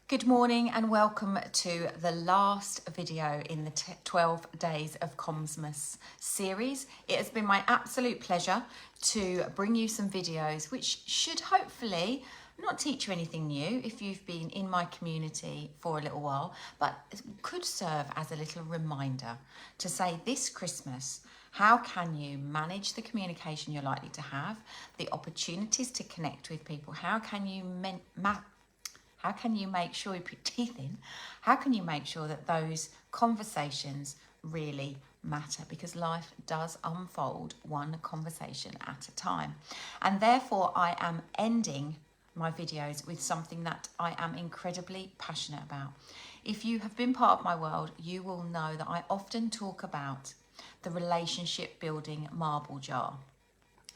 Good morning and welcome to the last video in the 12 Days of Commsmas series. It has been my absolute pleasure to bring you some videos which should hopefully not teach you anything new if you've been in my community for a little while, but could serve as a little reminder to say this Christmas, how can you manage the communication you're likely to have, the opportunities to connect with people, how can you make sure you put your teeth in? How can you make sure that those conversations really matter? Because life does unfold one conversation at a time. And therefore, I am ending my videos with something that I am incredibly passionate about. If you have been part of my world, you will know that I often talk about the relationship building marble jar.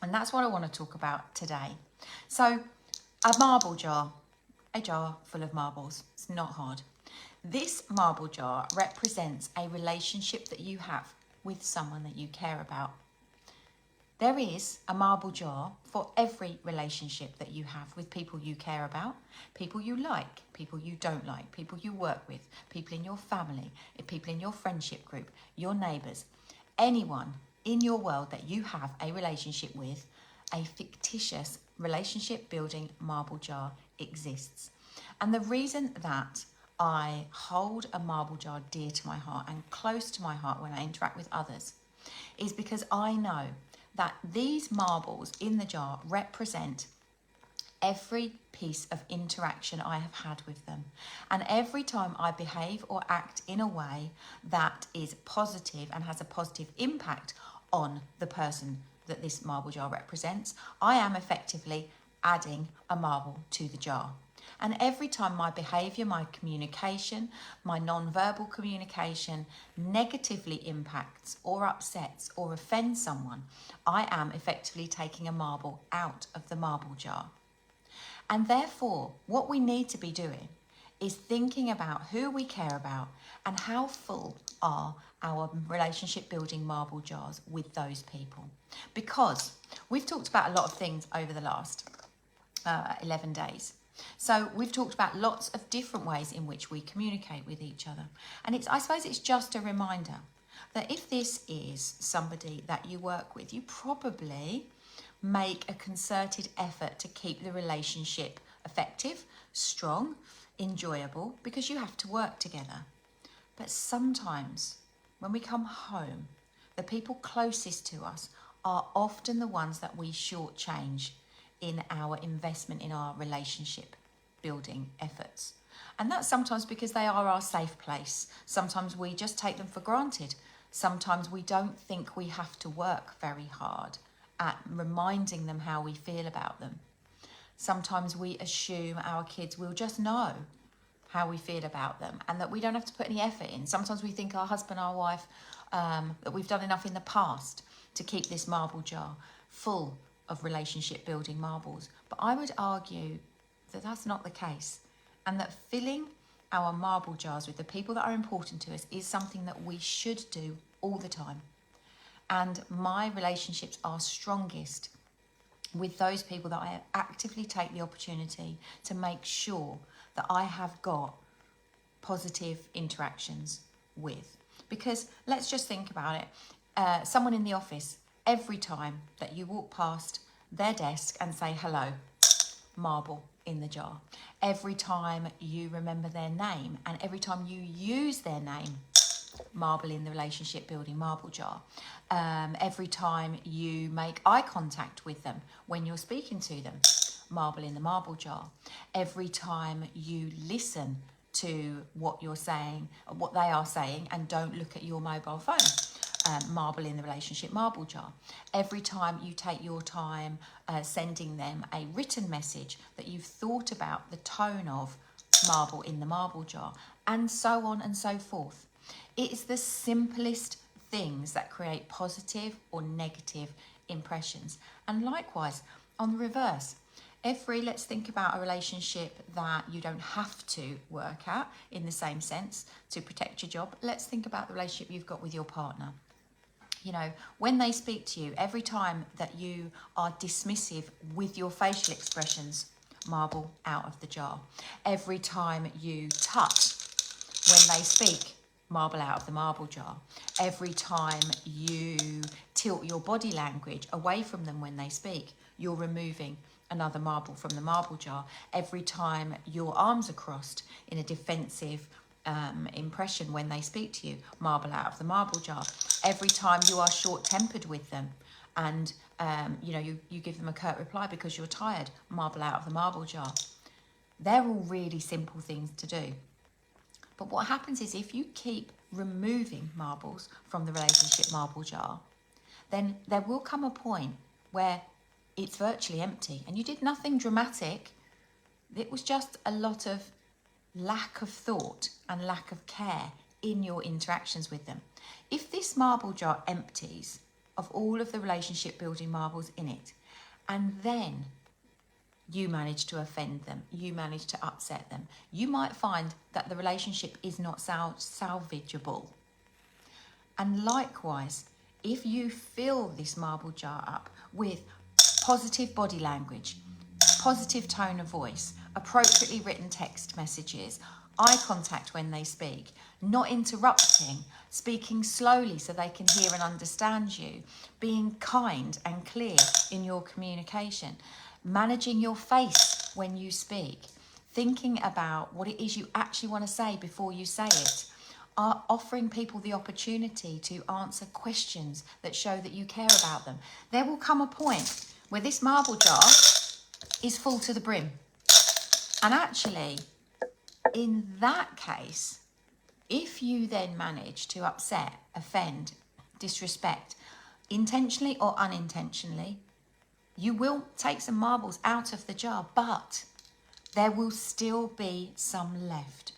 And that's what I want to talk about today. So, a marble jar. A jar full of marbles. It's not hard. This marble jar represents a relationship that you have with someone that you care about. There is a marble jar for every relationship that you have with people you care about, people you like, people you don't like, people you work with, people in your family, people in your friendship group, your neighbours, anyone in your world that you have a relationship with. A fictitious relationship building marble jar exists. And the reason that I hold a marble jar dear to my heart and close to my heart when I interact with others is because I know that these marbles in the jar represent every piece of interaction I have had with them. And every time I behave or act in a way that is positive and has a positive impact on the person that this marble jar represents, I am effectively adding a marble to the jar. And every time my behaviour, my communication, my non-verbal communication negatively impacts or upsets or offends someone, I am effectively taking a marble out of the marble jar. And therefore, what we need to be doing is thinking about who we care about and how full are our relationship building marble jars with those people. Because we've talked about a lot of things over the last 11 days. So we've talked about lots of different ways in which we communicate with each other. And I suppose it's just a reminder that if this is somebody that you work with, you probably make a concerted effort to keep the relationship effective, strong, enjoyable, because you have to work together. But sometimes when we come home, the people closest to us are often the ones that we shortchange in our investment in our relationship building efforts. And that's sometimes because they are our safe place. Sometimes we just take them for granted. Sometimes we don't think we have to work very hard at reminding them how we feel about them. Sometimes we assume our kids will just know how we feel about them and that we don't have to put any effort in. Sometimes we think our husband, our wife, that we've done enough in the past to keep this marble jar full of relationship building marbles. But I would argue that that's not the case, and that filling our marble jars with the people that are important to us is something that we should do all the time. And my relationships are strongest with those people that I actively take the opportunity to make sure that I have got positive interactions with. Because let's just think about it. Someone in the office, every time that you walk past their desk and say hello, marble in the jar. Every time you remember their name and every time you use their name, marble in the relationship building marble jar. Every time you make eye contact with them when you're speaking to them, marble in the marble jar. Every time you listen to what you're saying, what they are saying, and don't look at your mobile phone, marble in the relationship marble jar. Every time you take your time sending them a written message that you've thought about the tone of, marble in the marble jar, and so on and so forth. It is the simplest things that create positive or negative impressions. And likewise, on the reverse, let's think about a relationship that you don't have to work at in the same sense to protect your job. Let's think about the relationship you've got with your partner. You know, when they speak to you, every time that you are dismissive with your facial expressions, marble out of the jar. Every time you tut when they speak, marble out of the marble jar. Every time you tilt your body language away from them when they speak, you're removing another marble from the marble jar. Every time your arms are crossed in a defensive impression when they speak to you, marble out of the marble jar. Every time you are short-tempered with them and you give them a curt reply because you're tired, marble out of the marble jar. They're all really simple things to do. But what happens is if you keep removing marbles from the relationship marble jar, then there will come a point where it's virtually empty and you did nothing dramatic. It was just a lot of lack of thought and lack of care in your interactions with them. If this marble jar empties of all of the relationship building marbles in it, and then you manage to offend them, you manage to upset them, you might find that the relationship is not salvageable. And likewise, if you fill this marble jar up with positive body language, positive tone of voice, appropriately written text messages, eye contact when they speak, not interrupting, speaking slowly so they can hear and understand you, being kind and clear in your communication, managing your face when you speak, thinking about what it is you actually want to say before you say it, are offering people the opportunity to answer questions that show that you care about them. There will come a point where this marble jar is full to the brim. And actually, in that case, if you then manage to upset, offend, disrespect, intentionally or unintentionally, you will take some marbles out of the jar, but there will still be some left.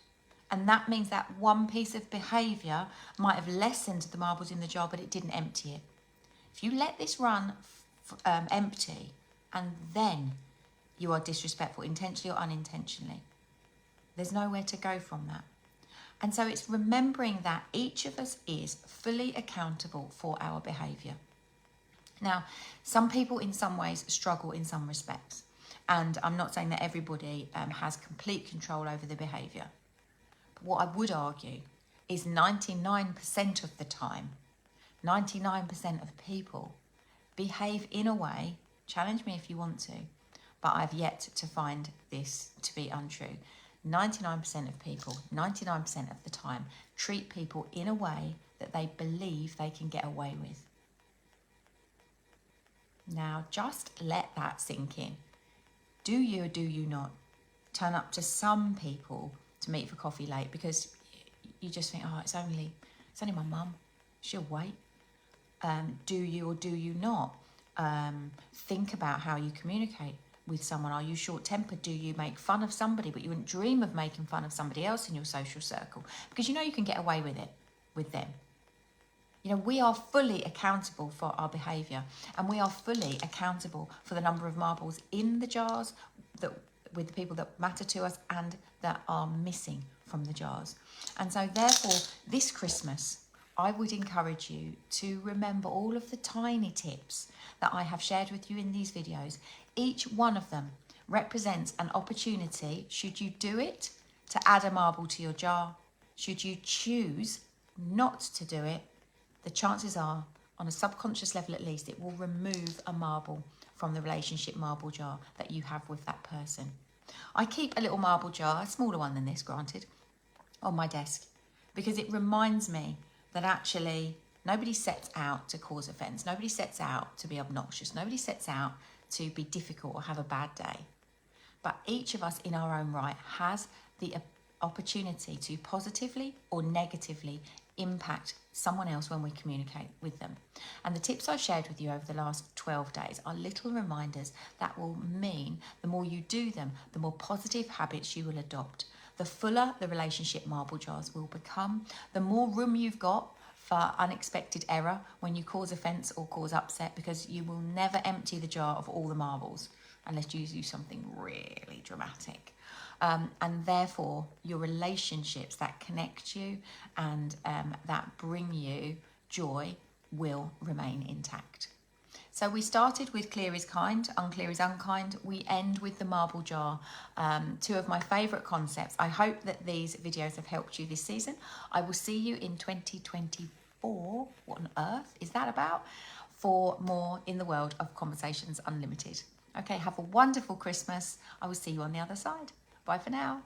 And that means that one piece of behaviour might have lessened the marbles in the jar, but it didn't empty it. If you let this run empty and then you are disrespectful, intentionally or unintentionally, there's nowhere to go from that. And so it's remembering that each of us is fully accountable for our behaviour. Now, some people in some ways struggle in some respects. And I'm not saying that everybody has complete control over their behaviour. But what I would argue is 99% of the time, 99% of people behave in a way, challenge me if you want to, but I've yet to find this to be untrue. 99% of people, 99% of the time, treat people in a way that they believe they can get away with. Now, just let that sink in. Do you or do you not turn up to some people to meet for coffee late because you just think, oh, it's only my mum, she'll wait? Do you or do you not think about how you communicate with someone? Are you short-tempered? Do you make fun of somebody, but you wouldn't dream of making fun of somebody else in your social circle? Because you know you can get away with it with them. You know, we are fully accountable for our behaviour, and we are fully accountable for the number of marbles in the jars that with the people that matter to us and that are missing from the jars. And so therefore, this Christmas, I would encourage you to remember all of the tiny tips that I have shared with you in these videos. Each one of them represents an opportunity, should you do it, to add a marble to your jar. Should you choose not to do it, the chances are, on a subconscious level at least, it will remove a marble from the relationship marble jar that you have with that person. I keep a little marble jar, a smaller one than this, granted, on my desk because it reminds me that actually nobody sets out to cause offence. Nobody sets out to be obnoxious. Nobody sets out to be difficult or have a bad day. But each of us in our own right has the opportunity to positively or negatively impact someone else when we communicate with them. And the tips I've shared with you over the last 12 days are little reminders that will mean the more you do them, the more positive habits you will adopt. The fuller the relationship marble jars will become, the more room you've got for unexpected error when you cause offence or cause upset, because you will never empty the jar of all the marbles unless you do something really dramatic. And therefore, your relationships that connect you and that bring you joy will remain intact. So we started with clear is kind, unclear is unkind. We end with the marble jar, two of my favourite concepts. I hope that these videos have helped you this season. I will see you in 2024. What on earth is that about? For more in the world of Conversations Unlimited. Okay, have a wonderful Christmas. I will see you on the other side. Bye for now.